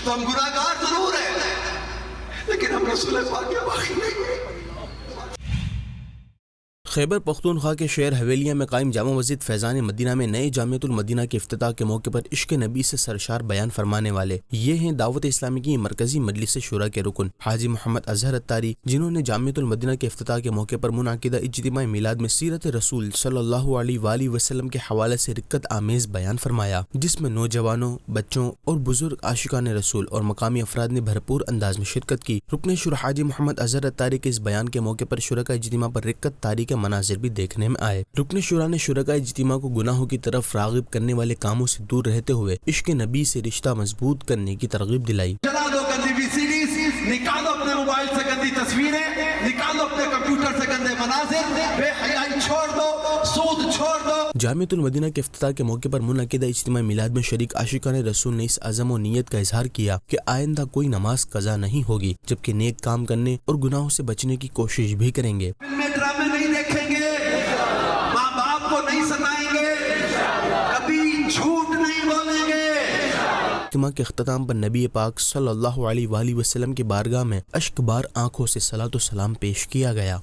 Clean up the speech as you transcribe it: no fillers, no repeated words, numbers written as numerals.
تو ہم گناہگار ضرور ہیں لیکن ہم رسول پاک کے باقی نہیں ہیں۔ خیبر پختونخوا کے شہر حویلیہ میں قائم جامع مسجد فیضان مدینہ میں نئے جامعۃ المدینہ کے افتتاح کے موقع پر عشق نبی سے سرشار بیان فرمانے والے یہ ہیں دعوت اسلامی کی مرکزی مجلس شورا کے رکن حاجی محمد اظہر اتاری، جنہوں نے جامعۃ المدینہ کے افتتاح کے موقع پر منعقدہ اجتماع میلاد میں سیرت رسول صلی اللہ علیہ وآلہ وسلم کے حوالے سے رکت آمیز بیان فرمایا، جس میں نوجوانوں، بچوں اور بزرگ عاشقان رسول اور مقامی افراد نے بھرپور انداز میں شرکت کی۔ رکن شورا حاجی محمد اظہر اتاری کے اس بیان کے موقع پر شرکاء اجتماع پر رکت طاری کے مناظر بھی دیکھنے میں آئے۔ رکن شورا نے شرکاء اجتماع کو گناہوں کی طرف راغب کرنے والے کاموں سے دور رہتے ہوئے عشق نبی سے رشتہ مضبوط کرنے کی ترغیب دلائی۔ چلا دو گندی وی سی ڈیز، نکالو اپنے موبائل سے گندی تصویریں، نکالو اپنے کمپیوٹر سے گندے مناظر، بے حیائی چھوڑ دو، سود چھوڑ دو۔ جامعۃ المدینہ کے افتتاح کے موقع پر منعقدہ اجتماع میلاد میں شریک عاشقان رسول نے اس عزم و نیت کا اظہار کیا کہ آئندہ کوئی نماز قضا نہیں ہوگی، جبکہ نیک کام کرنے اور گناہوں سے بچنے کی کوشش بھی کریں گے۔ فلم میں ڈرامے نہیں دیکھیں گے، ماں باپ کو نہیں ستائیں گے، کبھی جھوٹ نہیں بولیں گے۔ اجتماع کے اختتام پر نبی پاک صلی اللہ علیہ وآلہ وسلم کی بارگاہ میں اشک بار آنکھوں سے صلاۃ و سلام پیش کیا گیا۔